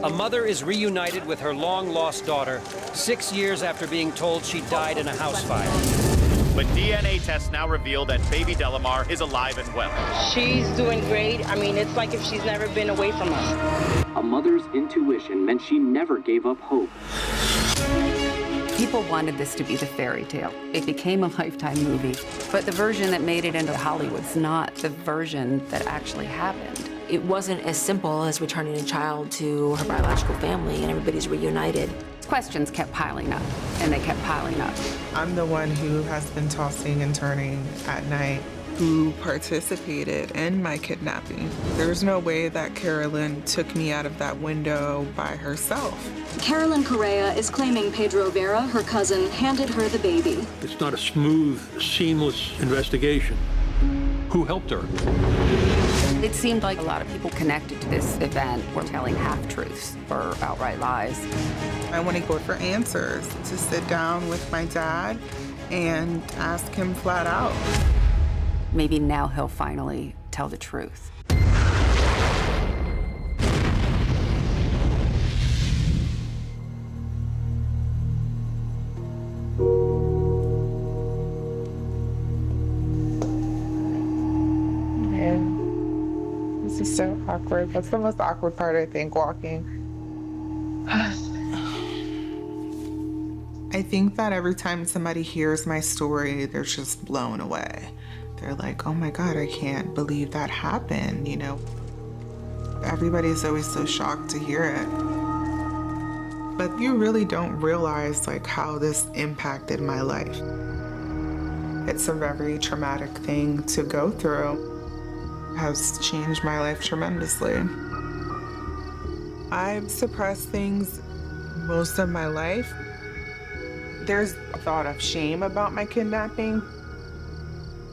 A mother is reunited with her long-lost daughter 6 years after being told she died in a house fire. But DNA tests now reveal that baby Delamar is alive and well. She's doing great. I mean, it's like if she's never been away from us. A mother's intuition meant she never gave up hope. People wanted this to be the fairy tale. It became a Lifetime movie, but the version that made it into Hollywood's not the version that actually happened. It wasn't as simple as returning a child to her biological family and everybody's reunited. Questions kept piling up, and they kept piling up. I'm the one who has been tossing and turning at night, who participated in my kidnapping. There's no way that Carolyn took me out of that window by herself. Carolyn Correa is claiming Pedro Vera, her cousin, handed her the baby. It's not a smooth, seamless investigation. Who helped her? It seemed like a lot of people connected to this event were telling half-truths or outright lies. I want to go for answers, to sit down with my dad and ask him flat out. Maybe now he'll finally tell the truth. This is so awkward. That's the most awkward part, I think, walking. I think that every time somebody hears my story, they're just blown away. They're like, oh my God, I can't believe that happened, you know? Everybody's always so shocked to hear it. But you really don't realize like how this impacted my life. It's a very traumatic thing to go through. It has changed my life tremendously. I've suppressed things most of my life. There's a thought of shame about my kidnapping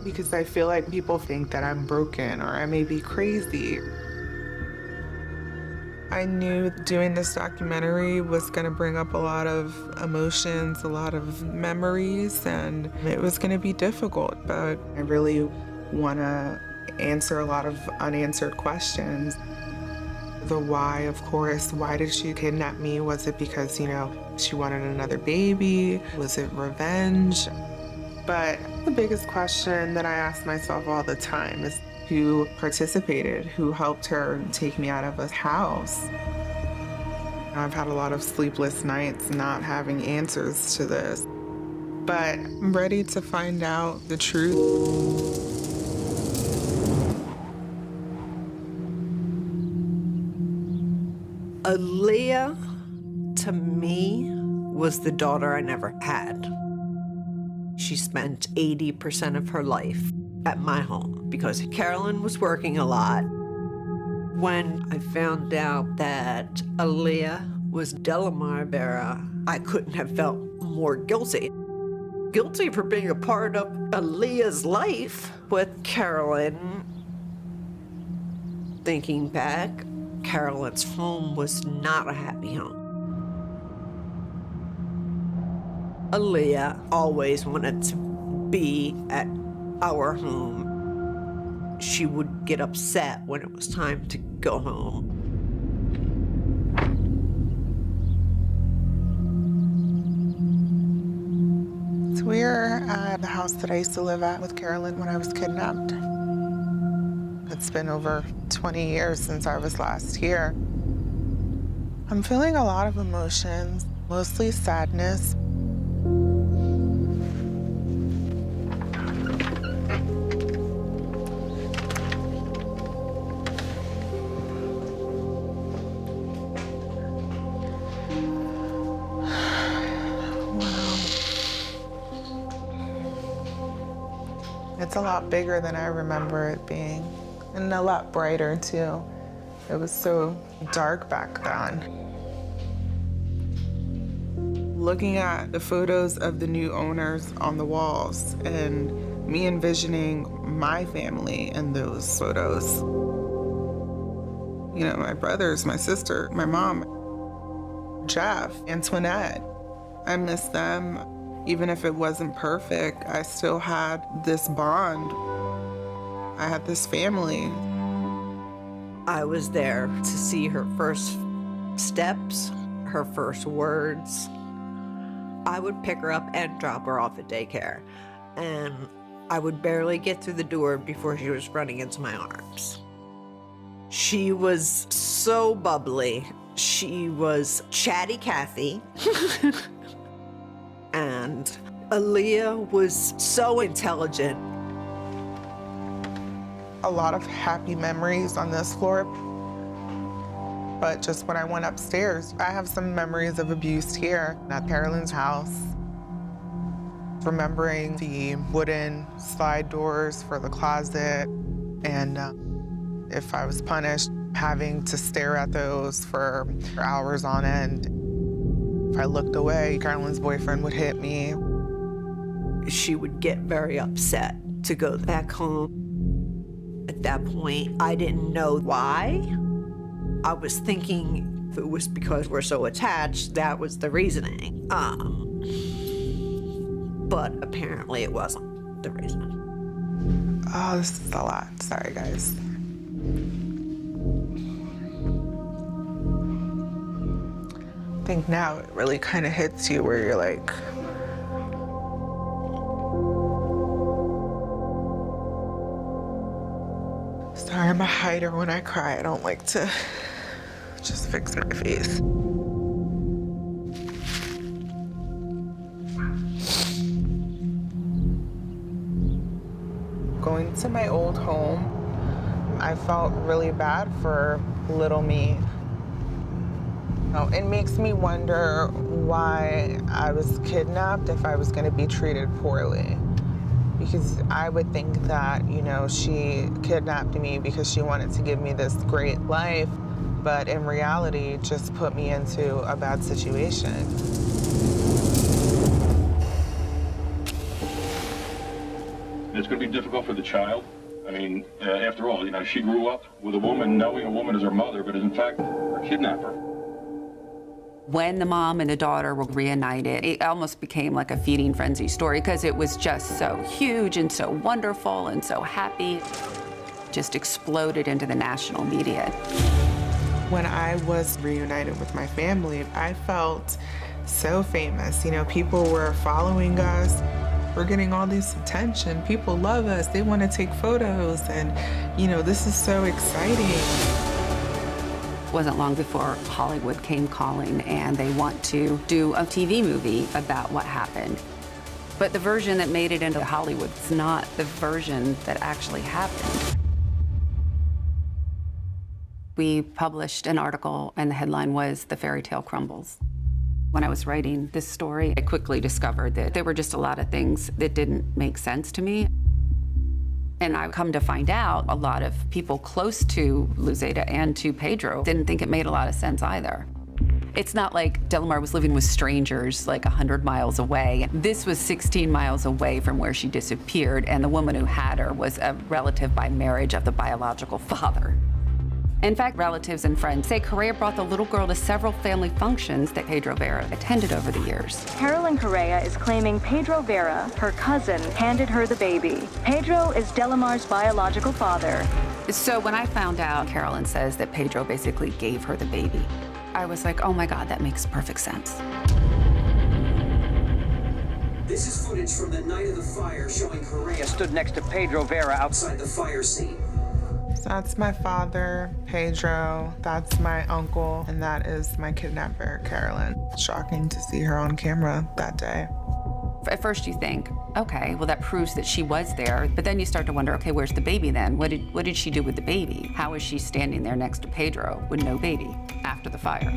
because I feel like people think that I'm broken or I may be crazy. I knew doing this documentary was going to bring up a lot of emotions, a lot of memories, and it was going to be difficult, but I really want to answer a lot of unanswered questions. The why, of course. Why did she kidnap me? Was it because, you know, she wanted another baby? Was it revenge? But the biggest question that I ask myself all the time is who participated, who helped her take me out of a house? I've had a lot of sleepless nights not having answers to this, but I'm ready to find out the truth. Aaliyah, to me, was the daughter I never had. She spent 80% of her life at my home because Carolyn was working a lot. When I found out that Aaliyah was Delamar Vera, I couldn't have felt more guilty. Guilty for being a part of Aaliyah's life with Carolyn. Thinking back, Carolyn's home was not a happy home. Aaliyah always wanted to be at our home. She would get upset when it was time to go home. So we're at the house that I used to live at with Carolyn when I was kidnapped. It's been over 20 years since I was last here. I'm feeling a lot of emotions, mostly sadness. It's a lot bigger than I remember it being, and a lot brighter too. It was so dark back then. Looking at the photos of the new owners on the walls and me envisioning my family in those photos. You know, my brothers, my sister, my mom, Jeff, Antoinette. I miss them. Even if it wasn't perfect, I still had this bond. I had this family. I was there to see her first steps, her first words. I would pick her up and drop her off at daycare, and I would barely get through the door before she was running into my arms. She was so bubbly. She was chatty Cathy. And Aaliyah was so intelligent. A lot of happy memories on this floor. But just when I went upstairs, I have some memories of abuse here at Carolyn's house. Remembering the wooden slide doors for the closet, and if I was punished, having to stare at those for hours on end. If I looked away, Carolyn's boyfriend would hit me. She would get very upset to go back home. At that point, I didn't know why. I was thinking if it was because we're so attached, that was the reasoning. But apparently it wasn't the reason. Oh, this is a lot. Sorry, guys. I think now it really kind of hits you where you're like, sorry, I'm a hider when I cry. I don't like to just fix my face. Going to my old home, I felt really bad for little me. It makes me wonder why I was kidnapped if I was going to be treated poorly. Because I would think that, you know, she kidnapped me because she wanted to give me this great life, but in reality, just put me into a bad situation. It's going to be difficult for the child. I mean, after all, you know, she grew up with a woman, knowing a woman as her mother, but is in fact her kidnapper. When the mom and the daughter were reunited, it almost became like a feeding frenzy story because it was just so huge and so wonderful and so happy. Just exploded into the national media. When I was reunited with my family, I felt so famous. You know, people were following us. We're getting all this attention. People love us. They want to take photos. And, you know, this is so exciting. It wasn't long before Hollywood came calling and they want to do a TV movie about what happened. But the version that made it into Hollywood is not the version that actually happened. We published an article and the headline was "The Fairy Tale Crumbles." When I was writing this story, I quickly discovered that there were just a lot of things that didn't make sense to me. And I come to find out a lot of people close to Luzeta and to Pedro didn't think it made a lot of sense either. It's not like Delamar was living with strangers like 100 miles away. This was 16 miles away from where she disappeared, and the woman who had her was a relative by marriage of the biological father. In fact, relatives and friends say Correa brought the little girl to several family functions that Pedro Vera attended over the years. Carolyn Correa is claiming Pedro Vera, her cousin, handed her the baby. Pedro is Delamar's biological father. So when I found out, Carolyn says that Pedro basically gave her the baby, I was like, oh my God, that makes perfect sense. This is footage from the night of the fire showing Correa Stood next to Pedro Vera outside the fire scene. So that's my father, Pedro, that's my uncle, and that is my kidnapper, Carolyn. Shocking to see her on camera that day. At first you think, okay, well that proves that she was there, but then you start to wonder, okay, where's the baby then? What did she do with the baby? How is she standing there next to Pedro with no baby after the fire?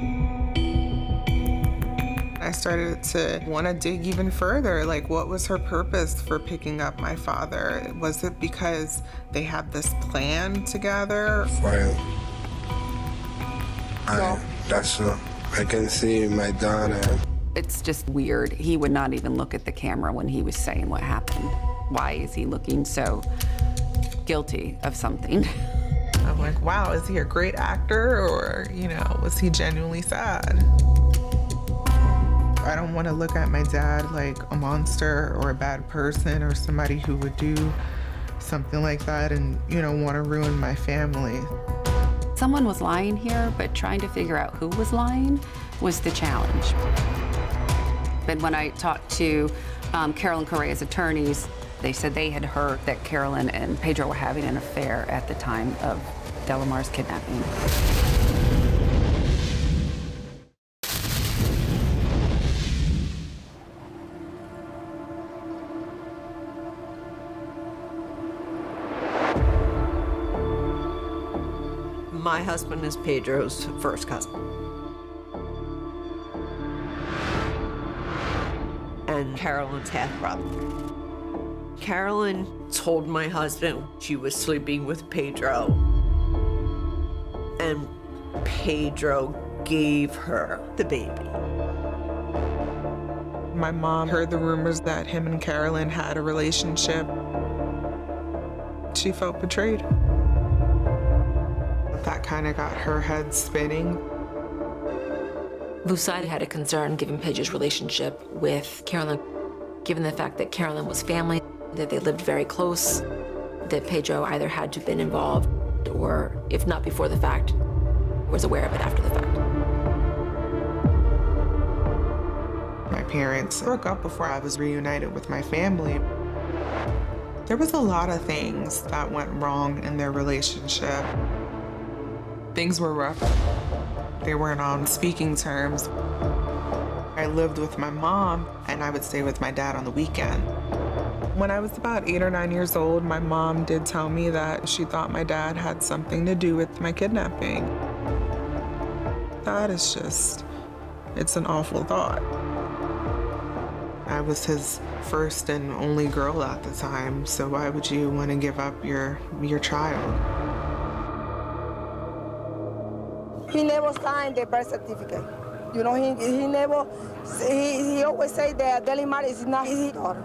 I started to want to dig even further. Like, what was her purpose for picking up my father? Was it because they had this plan together? Well, I can see my daughter. It's just weird. He would not even look at the camera when he was saying what happened. Why is he looking so guilty of something? I'm like, wow, is he a great actor, or, you know, was he genuinely sad? I don't want to look at my dad like a monster or a bad person or somebody who would do something like that and, you know, want to ruin my family. Someone was lying here, but trying to figure out who was lying was the challenge. And when I talked to Carolyn Correa's attorneys, they said they had heard that Carolyn and Pedro were having an affair at the time of Delamar's kidnapping. My husband is Pedro's first cousin. And Carolyn's half-brother. Carolyn told my husband she was sleeping with Pedro, and Pedro gave her the baby. My mom heard the rumors that him and Carolyn had a relationship. She felt betrayed. That kind of got her head spinning. Lucida had a concern given Pedro's relationship with Carolyn, given the fact that Carolyn was family, that they lived very close, that Pedro either had to have been involved or, if not before the fact, was aware of it after the fact. My parents broke up before I was reunited with my family. There was a lot of things that went wrong in their relationship. Things were rough. They weren't on speaking terms. I lived with my mom, and I would stay with my dad on the weekend. When I was about 8 or 9 years old, my mom did tell me that she thought my dad had something to do with my kidnapping. That is just, it's an awful thought. I was his first and only girl at the time, so why would you want to give up your child? He never signed the birth certificate. You know, he always say that Delamar is not his daughter.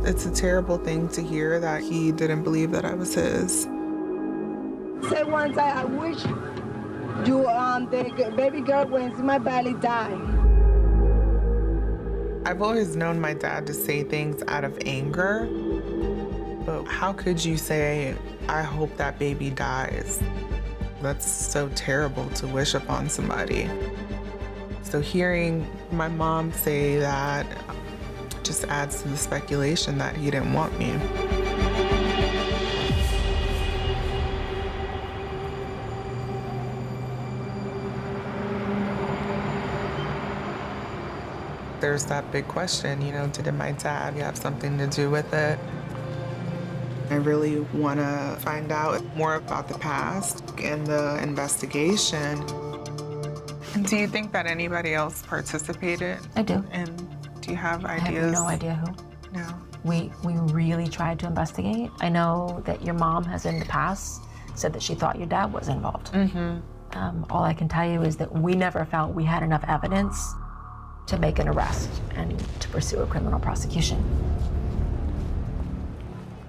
It's a terrible thing to hear that he didn't believe that I was his. Say one time, I wish you, the baby girl when in my belly died. I've always known my dad to say things out of anger, but how could you say, I hope that baby dies? That's so terrible to wish upon somebody. So hearing my mom say that just adds to the speculation that he didn't want me. There's that big question, you know, did my dad have something to do with it? I really want to find out more about the past and the investigation. Do you think that anybody else participated? I do. And do you have ideas? I have no idea who. No. We really tried to investigate. I know that your mom has in the past said that she thought your dad was involved. Mm-hmm. All I can tell you is that we never felt we had enough evidence to make an arrest and to pursue a criminal prosecution.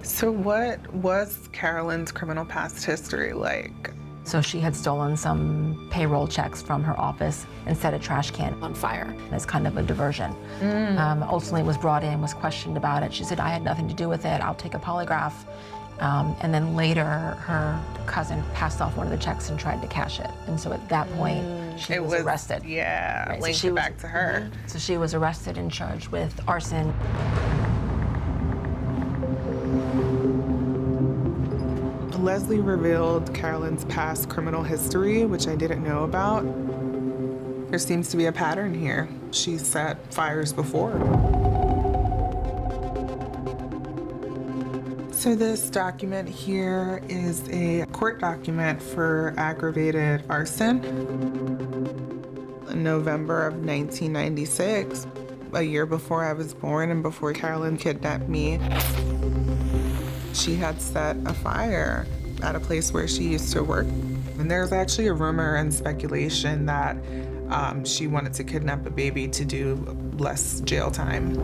So what was Carolyn's criminal past history like? So she had stolen some payroll checks from her office and set a trash can on fire as kind of a diversion. Ultimately was brought in, was questioned about it. She said, I had nothing to do with it, I'll take a polygraph. And then later, her cousin passed off one of the checks and tried to cash it. And so at that point, she was arrested. Yeah, right? linked it back to her. So she was arrested and charged with arson. Leslie revealed Carolyn's past criminal history, which I didn't know about. There seems to be a pattern here. She set fires before. So this document here is a court document for aggravated arson. In November of 1996, a year before I was born and before Carolyn kidnapped me, she had set a fire at a place where she used to work. And there's actually a rumor and speculation that she wanted to kidnap a baby to do less jail time.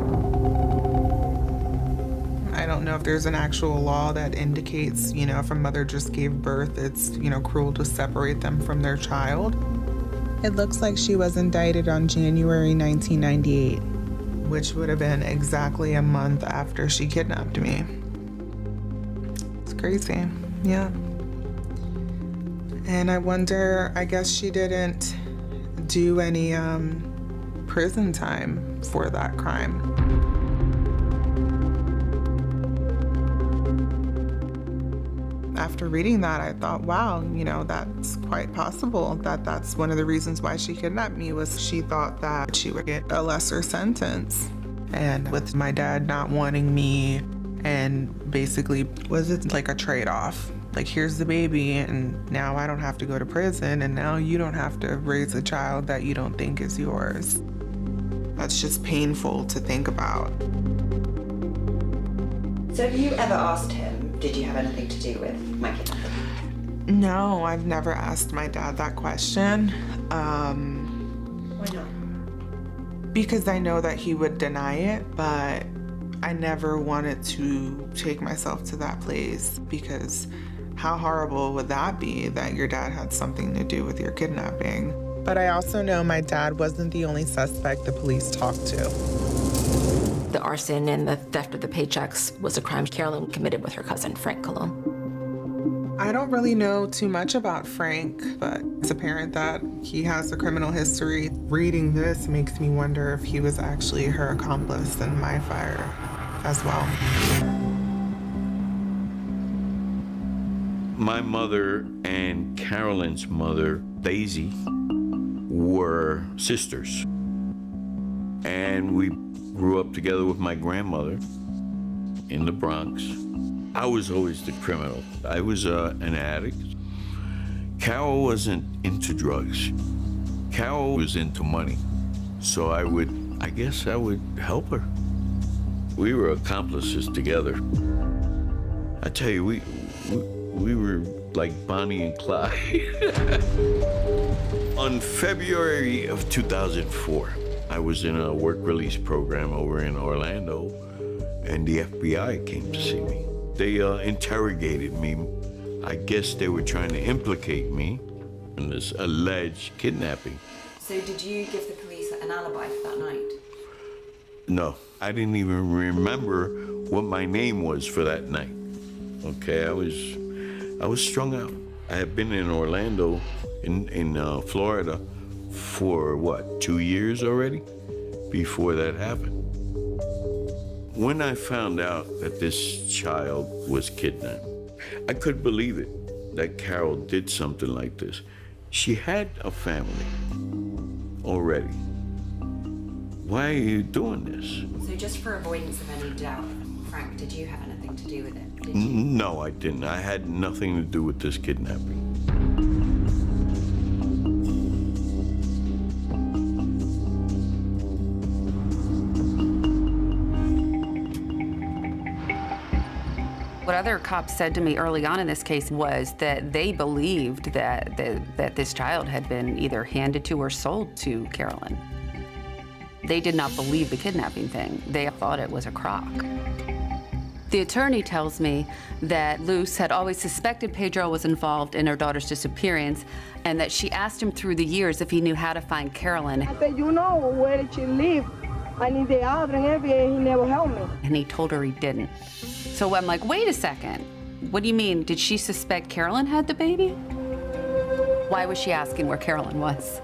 I don't know if there's an actual law that indicates, you know, if a mother just gave birth, it's, you know, cruel to separate them from their child. It looks like she was indicted on January 1998, which would have been exactly a month after she kidnapped me. It's crazy, yeah. And I wonder, I guess she didn't do any prison time for that crime. After reading that, I thought, wow, you know, that's quite possible that that's one of the reasons why she kidnapped me, was she thought that she would get a lesser sentence. And with my dad not wanting me, and basically, was it like a trade-off? Like, here's the baby, and now I don't have to go to prison, and now you don't have to raise a child that you don't think is yours. That's just painful to think about. So have you ever asked him, did you have anything to do with my kidnapping? No, I've never asked my dad that question. Why not? Because I know that he would deny it, but I never wanted to take myself to that place, because how horrible would that be, that your dad had something to do with your kidnapping? But I also know my dad wasn't the only suspect the police talked to. The arson and the theft of the paychecks was a crime Carolyn committed with her cousin, Frank Colon. I don't really know too much about Frank, but it's apparent that he has a criminal history. Reading this makes me wonder if he was actually her accomplice in my fire as well. My mother and Carolyn's mother, Daisy, were sisters. And we grew up together with my grandmother in the Bronx. I was always the criminal. I was an addict. Carol wasn't into drugs. Carol was into money. So I guess I would help her. We were accomplices together. I tell you, we were like Bonnie and Clyde. On February of 2004, I was in a work release program over in Orlando, and the FBI came to see me. They interrogated me. I guess they were trying to implicate me in this alleged kidnapping. So did you give the police an alibi for that night? No, I didn't even remember what my name was for that night. Okay, I was strung out. I had been in Orlando, in Florida, for what, 2 years already before that happened. When I found out that this child was kidnapped, I couldn't believe it that Carol did something like this. She had a family already. Why are you doing this? So just for avoidance of any doubt, Frank, did you have anything to do with it? Did you? No, I didn't. I had nothing to do with this kidnapping. What other cops said to me early on in this case was that they believed that this child had been either handed to or sold to Carolyn. They did not believe the kidnapping thing. They thought it was a crock. The attorney tells me that Luce had always suspected Pedro was involved in her daughter's disappearance, and that she asked him through the years if he knew how to find Carolyn. I said, you know where did she live? I need the address, and he never helped me. And he told her he didn't. So I'm like, wait a second. What do you mean? Did she suspect Carolyn had the baby? Why was she asking where Carolyn was?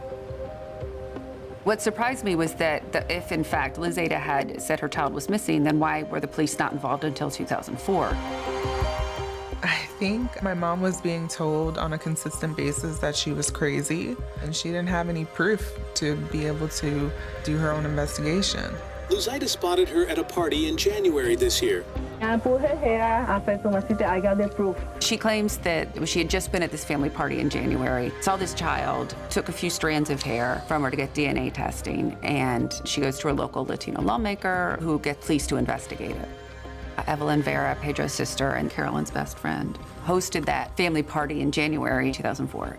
What surprised me was that if, in fact, Liz Ada had said her child was missing, then why were the police not involved until 2004? I think my mom was being told on a consistent basis that she was crazy, and she didn't have any proof to be able to do her own investigation. Luzaida spotted her at a party in January this year. I put her hair, I got the proof. She claims that she had just been at this family party in January, saw this child, took a few strands of hair from her to get DNA testing, and she goes to a local Latino lawmaker who gets police to investigate it. Evelyn Vera, Pedro's sister and Carolyn's best friend, hosted that family party in January 2004.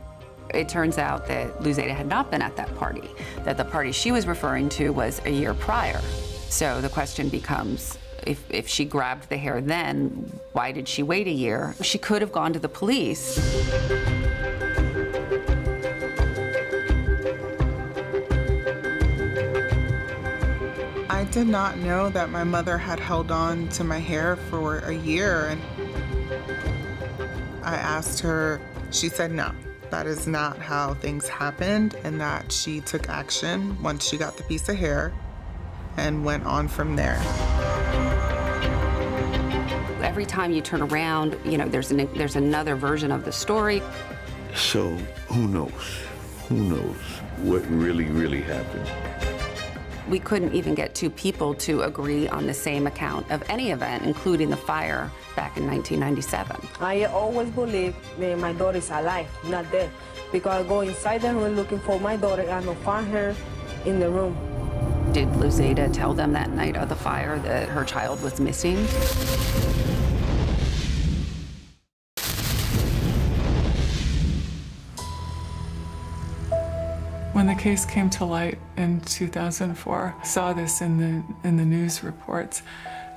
It turns out that Luzaida had not been at that party, that the party she was referring to was a year prior. So the question becomes, if she grabbed the hair then, why did she wait a year? She could have gone to the police. I did not know that my mother had held on to my hair for a year, and I asked her, she said no. that is not how things happened, and that she took action once she got the piece of hair and went on from there. Every time you turn around, you know, there's another version of the story. So who knows? Who knows what really happened? We couldn't even get two people to agree on the same account of any event, including the fire back in 1997. I always believe that my daughter is alive, not dead, because I go inside the room looking for my daughter and I find her in the room. Did Luzeda tell them that night of the fire that her child was missing? When the case came to light in 2004, I saw this in the news reports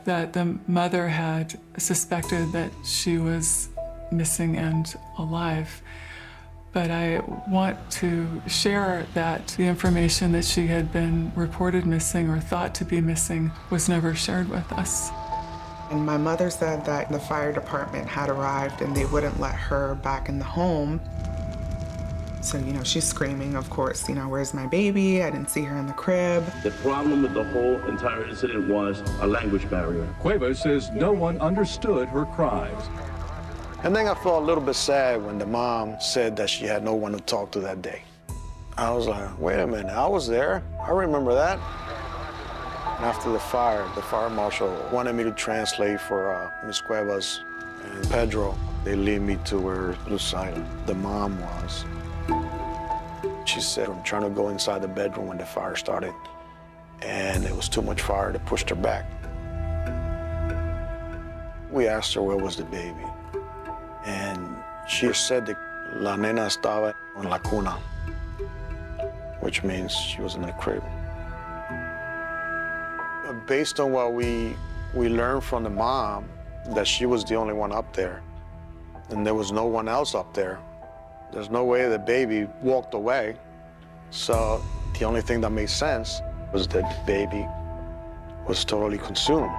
that the mother had suspected that she was missing and alive. But I want to share that the information that she had been reported missing or thought to be missing was never shared with us. And my mother said that the fire department had arrived and they wouldn't let her back in the home. So, you know, she's screaming, of course, you know, where's my baby? I didn't see her in the crib. The problem with the whole entire incident was a language barrier. Cuevas says no one understood her cries. And then I felt a little bit sad when the mom said that she had no one to talk to that day. I was like, wait a minute, I was there. I remember that. And after the fire marshal wanted me to translate for Ms. Cuevas and Pedro. They lead me to where Lucida, the mom, was. She said, I'm trying to go inside the bedroom when the fire started, and it was too much fire to push her back. We asked her where was the baby, and she said that la nena estaba en la cuna, which means she was in the crib. Based on what we learned from the mom, that she was the only one up there, and there was no one else up there. There's no way the baby walked away. So the only thing that made sense was that the baby was totally consumed.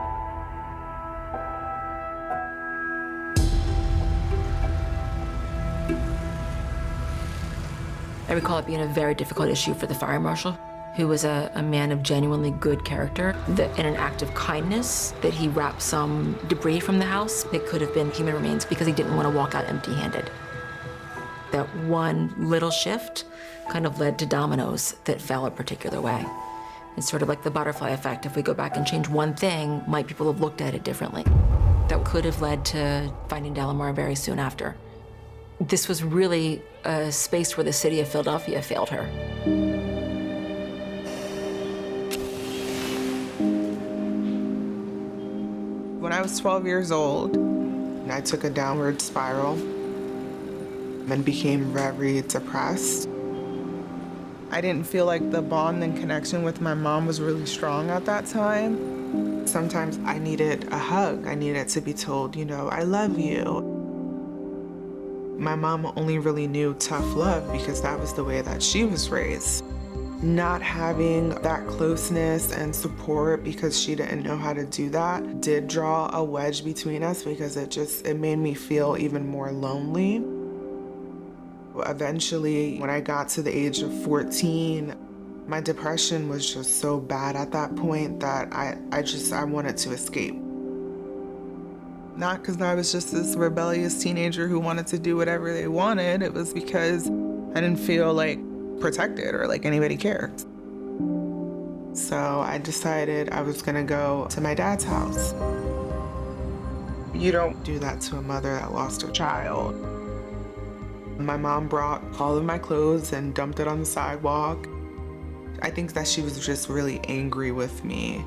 I recall it being a very difficult issue for the fire marshal, who was a man of genuinely good character, that in an act of kindness, that he wrapped some debris from the house that could have been human remains because he didn't want to walk out empty-handed. That one little shift kind of led to dominoes that fell a particular way. It's sort of like the butterfly effect. If we go back and change one thing, might people have looked at it differently? That could have led to finding Delamar very soon after. This was really a space where the city of Philadelphia failed her. When I was 12 years old, I took a downward spiral and became very depressed. I didn't feel like the bond and connection with my mom was really strong at that time. Sometimes I needed a hug. I needed to be told, you know, I love you. My mom only really knew tough love because that was the way that she was raised. Not having that closeness and support because she didn't know how to do that did draw a wedge between us because it made me feel even more lonely. Eventually, when I got to the age of 14, my depression was just so bad at that point that I wanted to escape. Not because I was just this rebellious teenager who wanted to do whatever they wanted. It was because I didn't feel like protected or like anybody cared. So I decided I was gonna go to my dad's house. You don't do that to a mother that lost her child. My mom brought all of my clothes and dumped it on the sidewalk. I think that she was just really angry with me.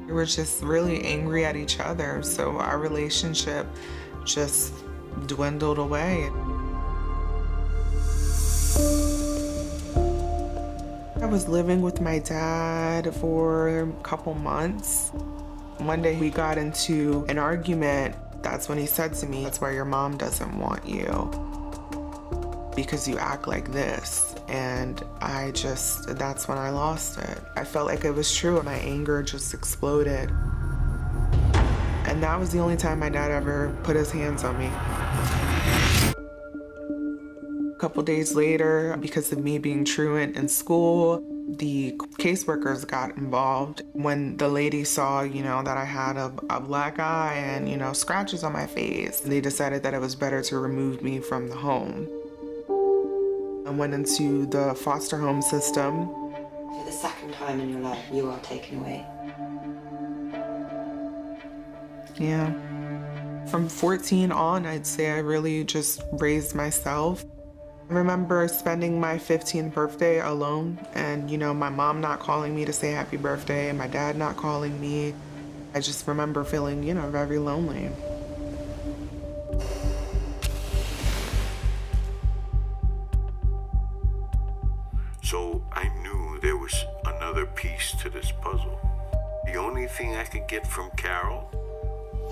We were just really angry at each other, so our relationship just dwindled away. I was living with my dad for a couple months. One day we got into an argument. That's when he said to me, "That's why your mom doesn't want you, because you act like this." And that's when I lost it. I felt like it was true. My anger just exploded. And that was the only time my dad ever put his hands on me. couple days later, because of me being truant in school, the caseworkers got involved. When the lady saw, that I had a black eye and, scratches on my face, they decided that it was better to remove me from the home. I went into the foster home system. For the second time in your life, you are taken away. Yeah. From 14 on, I'd say I really just raised myself. I remember spending my 15th birthday alone and, my mom not calling me to say happy birthday and my dad not calling me. I just remember feeling, very lonely. So I knew there was another piece to this puzzle. The only thing I could get from Carol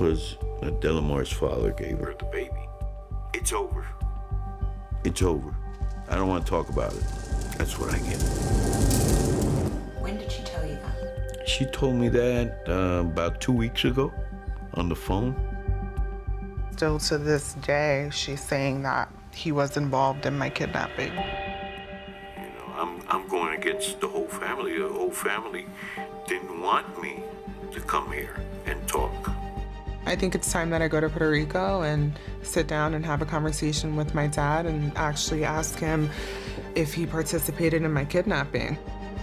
was that Delamar's father gave her the baby. It's over. It's over. I don't want to talk about it. That's what I get. When did she tell you that? She told me that about 2 weeks ago on the phone. Still to this day, she's saying that he was involved in my kidnapping. I'm going against the whole family. The whole family didn't want me to come here and talk. I think it's time that I go to Puerto Rico and sit down and have a conversation with my dad and actually ask him if he participated in my kidnapping.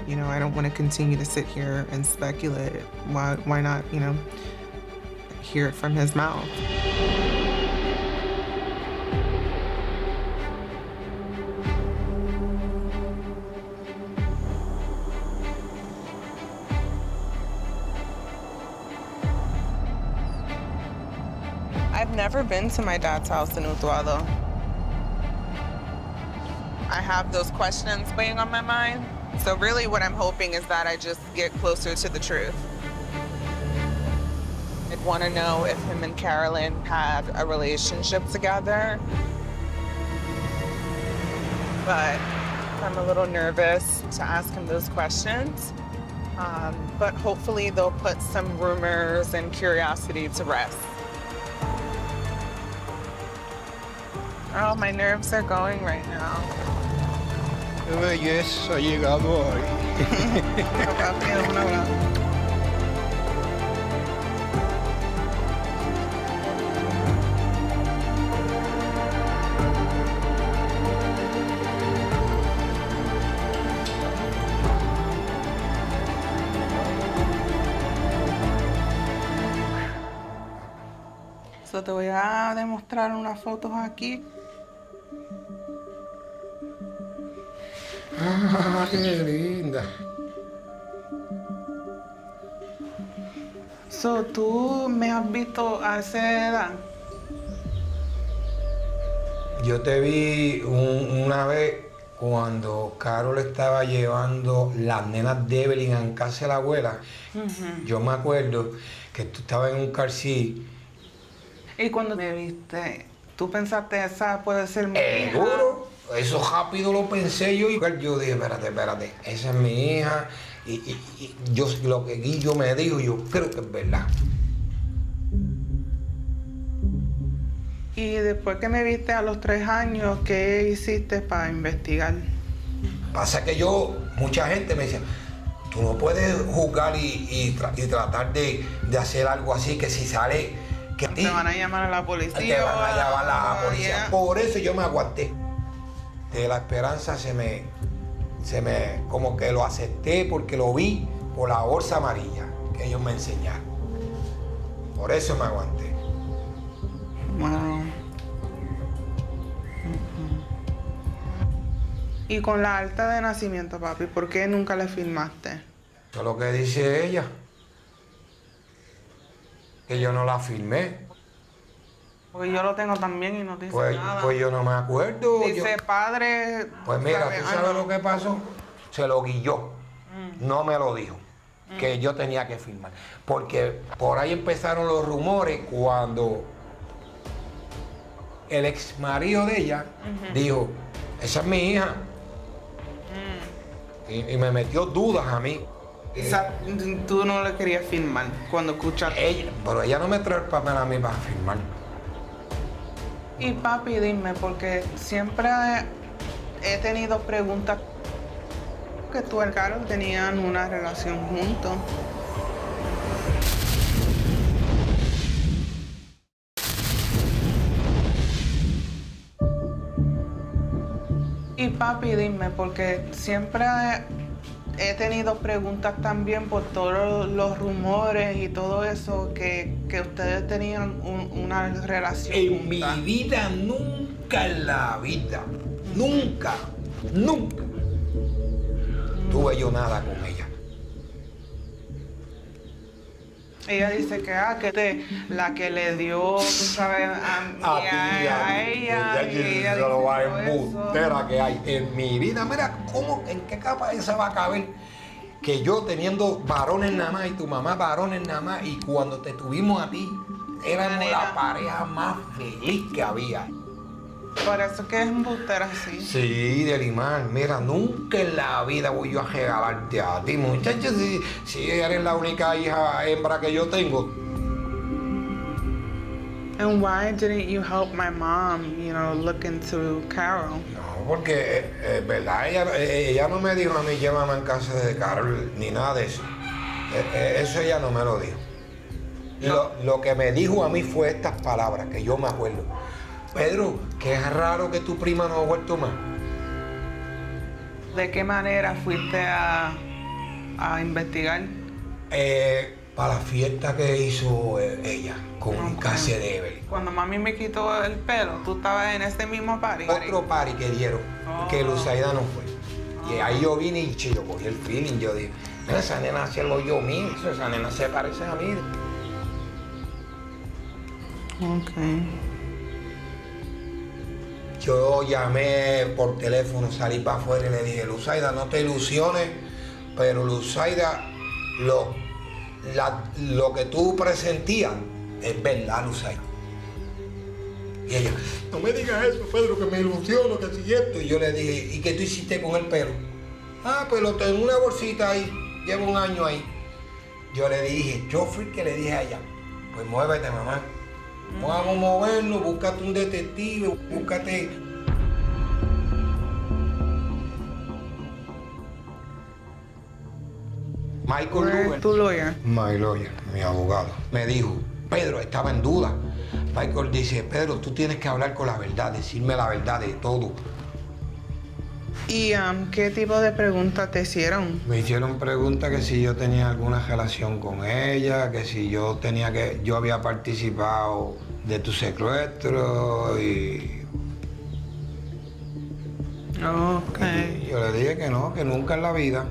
I don't want to continue to sit here and speculate. Why not, hear it from his mouth? I've never been to my dad's house in Utuado. I have those questions weighing on my mind. So really what I'm hoping is that I just get closer to the truth. I'd want to know if him and Carolyn had a relationship together. But I'm a little nervous to ask him those questions. But hopefully they'll put some rumors and curiosity to rest. Oh, my nerves are going right now. ¡Qué belleza ha llegado hoy! So te voy a demostrar unas fotos aquí. ¡Ah, qué linda! So, ¿tú me has visto a esa edad? Yo te vi una vez cuando Carol estaba llevando las nenas de Evelyn en casa de la abuela. Yo me acuerdo que tú estabas en un car seat. ¿Y cuando me viste, tú pensaste esa puede ser mi hija? ¿Seguro? Eso rápido lo pensé yo y yo dije, espérate, esa es mi hija. Y yo, lo que Guillo me dijo, yo creo que es verdad. Y después que me viste a los 3 años, ¿qué hiciste para investigar? Pasa que mucha gente me decía, tú no puedes juzgar y tratar de hacer algo así, que si sale, que a ti te van a llamar a la policía. Te van a llamar a la policía. Por eso yo me aguanté. De la esperanza se me como que lo acepté porque lo vi por la bolsa amarilla que ellos me enseñaron. Por eso me aguanté. Wow. Y con la acta de nacimiento, papi, ¿por qué nunca le firmaste? Eso es lo que dice ella. Que yo no la firmé. Porque yo lo tengo también y no dice nada. Pues yo no me acuerdo. Dice padre... Pues mira, ¿tú sabes lo que pasó? Se lo guilló. No me lo dijo. Que yo tenía que firmar. Porque por ahí empezaron los rumores cuando el ex marido de ella dijo, esa es mi hija. Y me metió dudas a mí. Tú no le querías firmar cuando escuchaste. Pero ella no me trae el papel a mí para firmar. Y papi, dime, porque siempre he tenido preguntas que tú y Carol tenían una relación juntos. Y papi, dime, porque siempre he tenido preguntas también por todos los rumores y todo eso que ustedes tenían una relación En junta. mi vida, nunca en la vida, nunca tuve yo nada con ella. Ella dice que la que le dio, tú sabes, a ella. Y ella dice lo va dice embustera que hay en mi vida. Mira, ¿cómo, en qué capa esa va a caber? Que yo teniendo varones nada más y tu mamá varones nada más, y cuando te tuvimos a ti, éramos la pareja más feliz que había. Por eso que es embustera, sí. Sí, Delimar, mira, nunca en la vida voy yo a regalarte a ti, muchachos, si eres la única hija hembra que yo tengo. And why didn't you help my mom, look into Carol? No, porque, verdad, ella no me dijo a mí, llévame en casa de Carol, ni nada de eso. Eso ella no me lo dijo. Lo que me dijo a mí fue estas palabras, que yo me acuerdo. Pedro, que es raro que tu prima no ha vuelto más. ¿De qué manera fuiste a investigar? Para la fiesta que hizo ella con casa de Evelyn. Cuando mami me quitó el pelo, tú estabas en ese mismo party. Otro party que dieron, que Luzaida no fue. Y ahí yo vine y yo cogí el feeling, yo dije, mira, esa nena hace lo yo mío, esa nena se parece a mí. Ok. Yo llamé por teléfono, salí para afuera y le dije, Luzaida, no te ilusiones, pero Luzaida, lo que tú presentías es verdad, Luzaida. Y ella, no me digas eso, Pedro, que me ilusiono, que si esto. Y yo le dije, ¿y qué tú hiciste con el pelo? Ah, pues lo tengo en una bolsita ahí, llevo un año ahí. Yo le dije, yo fui el que le dije a ella, pues muévete, mamá. Vamos a movernos, búscate un detective, búscate. Michael ¿Tu lawyer? My lawyer, mi abogado. Me dijo, Pedro, estaba en duda. Michael dice, Pedro, tú tienes que hablar con la verdad, decirme la verdad de todo. ¿Y qué tipo de preguntas te hicieron? Me hicieron preguntas que si yo tenía alguna relación con ella, que si yo había participado de tu secuestro y... Okay. Y yo le dije que no, que nunca en la vida.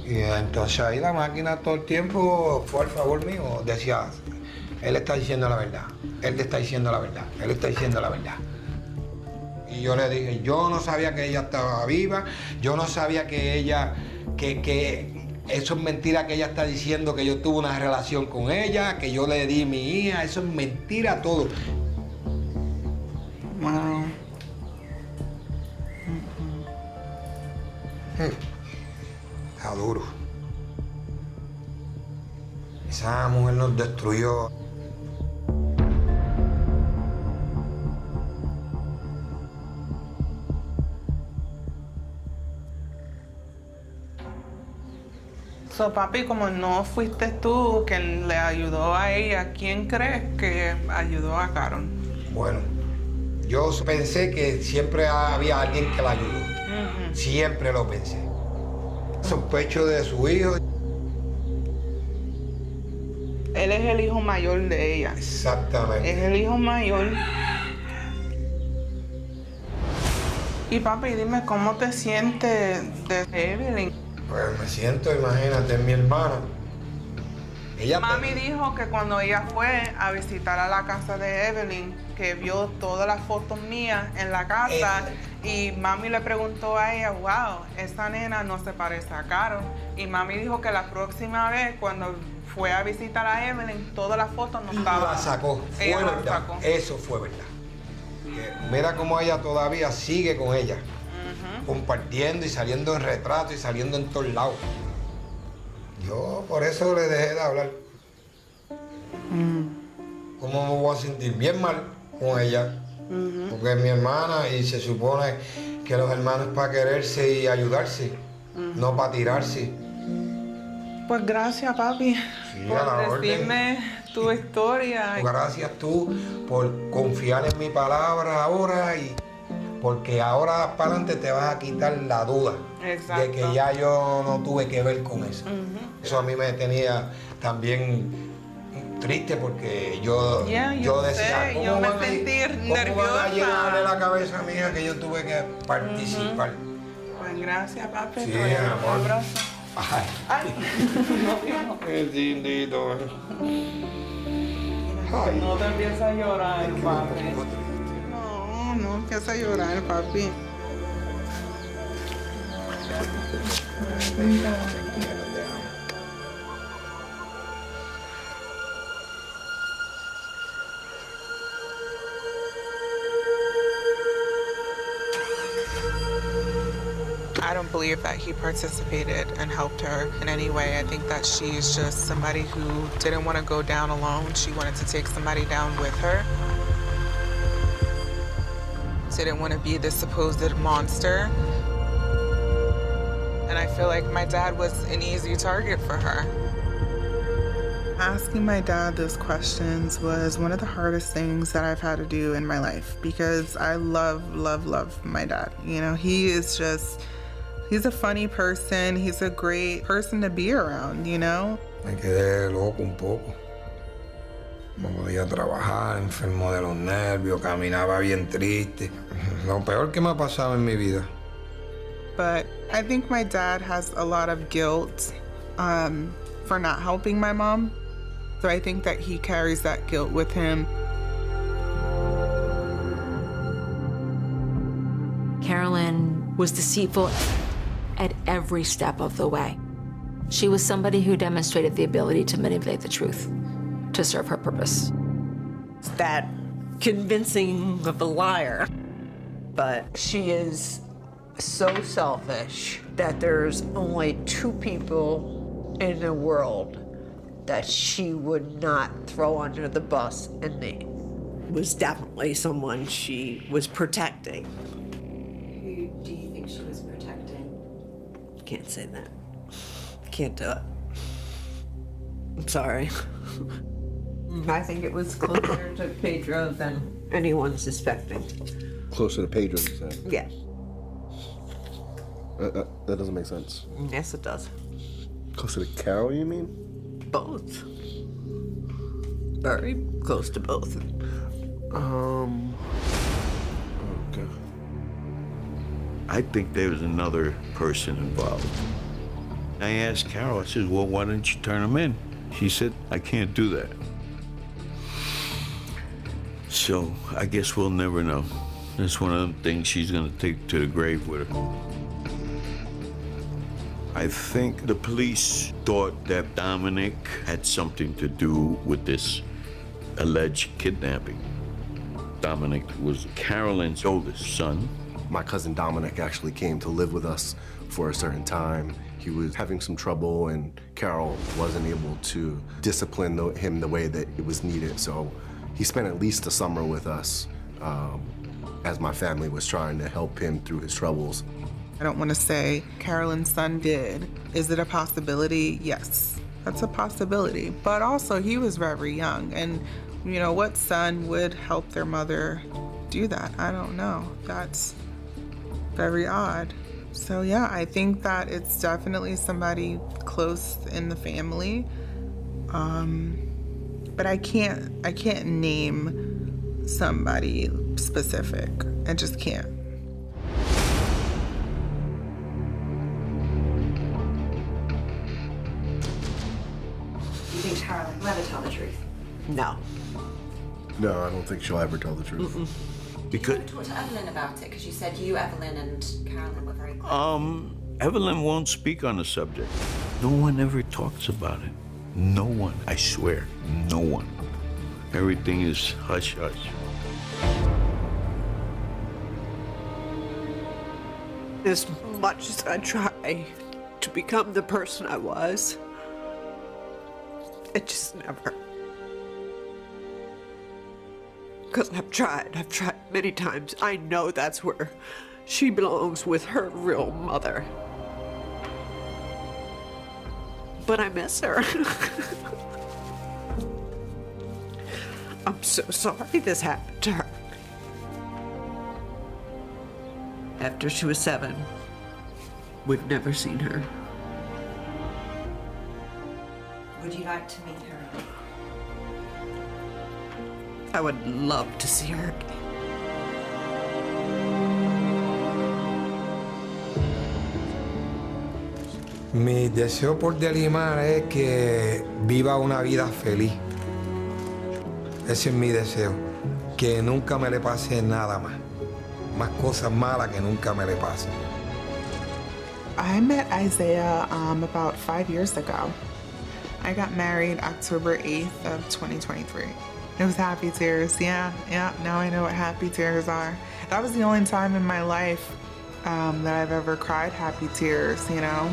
Y entonces ahí la máquina todo el tiempo fue al favor mío. Decía, él está diciendo la verdad, él te está diciendo la verdad, él está diciendo la verdad. Y yo le dije, yo no sabía que ella estaba viva, yo no sabía que ella, que eso es mentira que ella está diciendo que yo tuve una relación con ella, que yo le di mi hija, eso es mentira todo. Wow. Está duro. Esa mujer nos destruyó. So, papi, como no fuiste tú quien le ayudó a ella, ¿quién crees que ayudó a Carol? Bueno, yo pensé que siempre había alguien que la ayudó. Siempre lo pensé. Sospecho de su hijo. Él es el hijo mayor de ella. Exactamente. Es el hijo mayor. Y papi, dime, ¿cómo te sientes de Evelyn? Pues me siento, imagínate, mi hermana. Mami dijo que cuando ella fue a visitar a la casa de Evelyn, que vio todas las fotos mías en la casa, y mami le preguntó a ella, wow, esta nena no se parece a Carol. Y mami dijo que la próxima vez, cuando fue a visitar a Evelyn, todas las fotos no estaban. La sacó, fue verdad, eso fue verdad. Mira cómo ella todavía sigue con ella, compartiendo y saliendo en retrato y saliendo en todos lados. Yo por eso le dejé de hablar. ¿Cómo me voy a sentir? Bien mal con ella. Porque es mi hermana y se supone que los hermanos es para quererse y ayudarse, no para tirarse. Pues gracias, papi, Sí, a la por decirme tu historia. Gracias tú por confiar en mi palabra ahora y porque ahora para adelante te vas a quitar la duda Exacto. de que ya yo no tuve que ver con eso. Eso a mí me tenía también triste porque yo decía, yo ¿cómo me van a sentí ¿cómo nerviosa? van a llenarle la cabeza a mi hija que yo tuve que participar? Pues gracias, papi. Sí, te doy un amor. abrazo. Ay. Ay. Qué lindito. No te empieces a llorar, papi. No empieza a llorar, papi. I don't believe that he participated and helped her in any way. I think that she's just somebody who didn't want to go down alone. She wanted to take somebody down with her. Didn't want to be this supposed monster. And I feel like my dad was an easy target for her. Asking my dad those questions was one of the hardest things that I've had to do in my life because I love my dad. You know, he's a funny person. He's a great person to be around, you know? Me quedé loco un poco. No podía trabajar, enfermo de los nervios, caminaba bien triste. Lo peor que me ha pasado en mi vida. But I think my dad has a lot of guilt for not helping my mom. So I think that he carries that guilt with him. Carolyn was deceitful at every step of the way. She was somebody who demonstrated the ability to manipulate the truth to serve her purpose. That convincing of a liar. But she is so selfish that there's only 2 people in the world that she would not throw under the bus, and it was definitely someone she was protecting. Who do you think she was protecting? Can't say that. Can't do it. I'm sorry. I think it was closer to Pedro than anyone suspecting. Closer to Pedro, you said? Yeah. That doesn't make sense. Yes, it does. Closer to Carol, you mean? Both. Very close to both. Okay. I think there was another person involved. I asked Carol, I said, well, why didn't you turn him in? She said, I can't do that. So I guess we'll never know. That's one of the things she's gonna take to the grave with her. I think the police thought that Dominic had something to do with this alleged kidnapping. Dominic was Carolyn's oldest son. My cousin Dominic actually came to live with us for a certain time. He was having some trouble, and Carol wasn't able to discipline him the way that it was needed. So he spent at least a summer with us as my family was trying to help him through his troubles. I don't want to say Carolyn's son did. Is it a possibility? Yes, that's a possibility. But also, he was very young, and you know, what son would help their mother do that? I don't know. That's very odd. So yeah, I think that it's definitely somebody close in the family. But I can't name somebody specific. I just can't. Do you think Carolyn will ever tell the truth? No. No, I don't think she'll ever tell the truth. Because Did you talk to Evelyn about it? Because you said you, Evelyn, and Carolyn were very close. Evelyn won't speak on the subject. No one ever talks about it. No one, I swear, no one. Everything is hush-hush. As much as I try to become the person I was, it just never. Because I've tried many times. I know that's where She belongs with her real mother. But I miss her. I'm so sorry this happened to her. After she was 7, we've never seen her. Would you like to meet her? I would love to see her. Mi deseo por Delimar es que viva una vida feliz. Ese es mi deseo. Que nunca me le pase nada más. Más cosas malas que nunca me le pasen. I met Isaiah about 5 years ago. I got married October 8th of 2023. It was happy tears. Yeah, now I know what happy tears are. That was the only time in my life that I've ever cried happy tears, you know?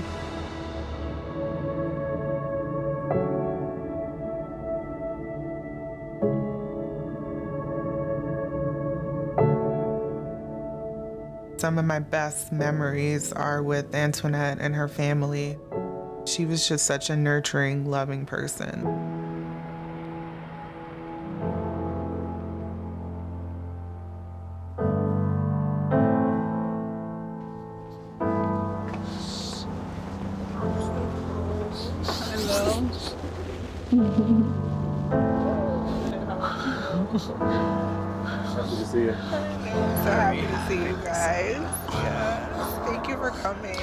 Some of my best memories are with Antoinette and her family. She was just such a nurturing, loving person. Hello. Happy to see you. So happy to see you guys. Yes. Thank you for coming.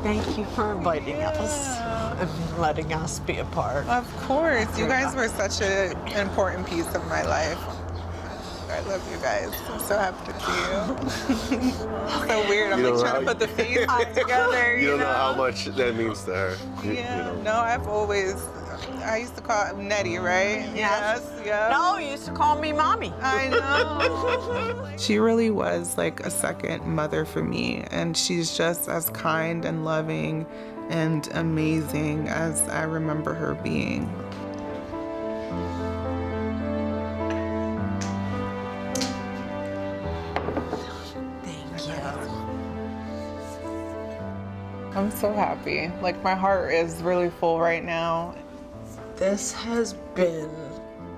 Thank you for inviting us and letting us be a part. Of course. You guys were such an important piece of my life. I love you guys. I'm so happy to see you. So weird. I'm like trying to put the faces together. You don't know how much that means to her. Yeah. No, I used to call her Nettie, right? Yes. Yeah. No, you used to call me Mommy. I know. She really was like a second mother for me, and she's just as kind and loving and amazing as I remember her being. Thank you. I'm so happy. Like, my heart is really full right now. This has been...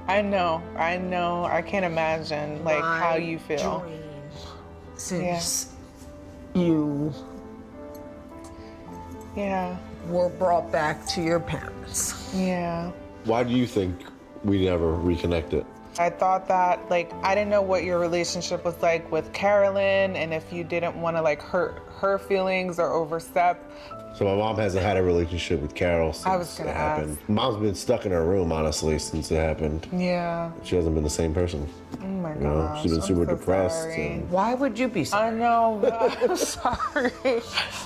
I know. I can't imagine, like, how you feel. Dream since you were brought back to your parents. Yeah. Why do you think we never reconnected? I thought that, like, I didn't know what your relationship was like with Carolyn, and if you didn't want to, like, hurt her feelings or overstep. So my mom hasn't had a relationship with Carol since it happened. Mom's been stuck in her room, honestly, since it happened. Yeah. She hasn't been the same person. Oh my gosh. She's been super depressed. Sorry. Why would you be sorry? I know. I'm sorry.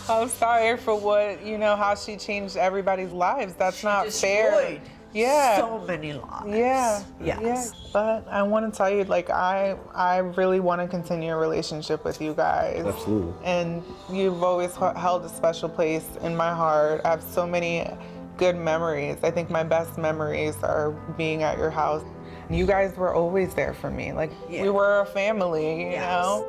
I'm sorry for what, how she changed everybody's lives. That's not fair. Yeah. So many lives. Yeah. Yes. Yeah. But I want to tell you, like, I really want to continue a relationship with you guys. Absolutely. And you've always held a special place in my heart. I have so many good memories. I think my best memories are being at your house. You guys were always there for me. Like, we were a family, you know?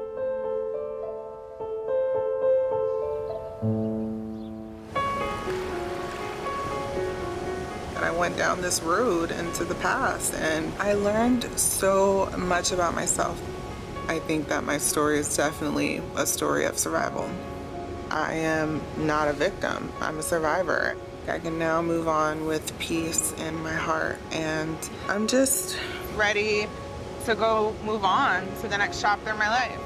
I went down this road into the past, and I learned so much about myself. I think that my story is definitely a story of survival. I am not a victim. I'm a survivor. I can now move on with peace in my heart, and I'm just ready to go move on to the next chapter in my life.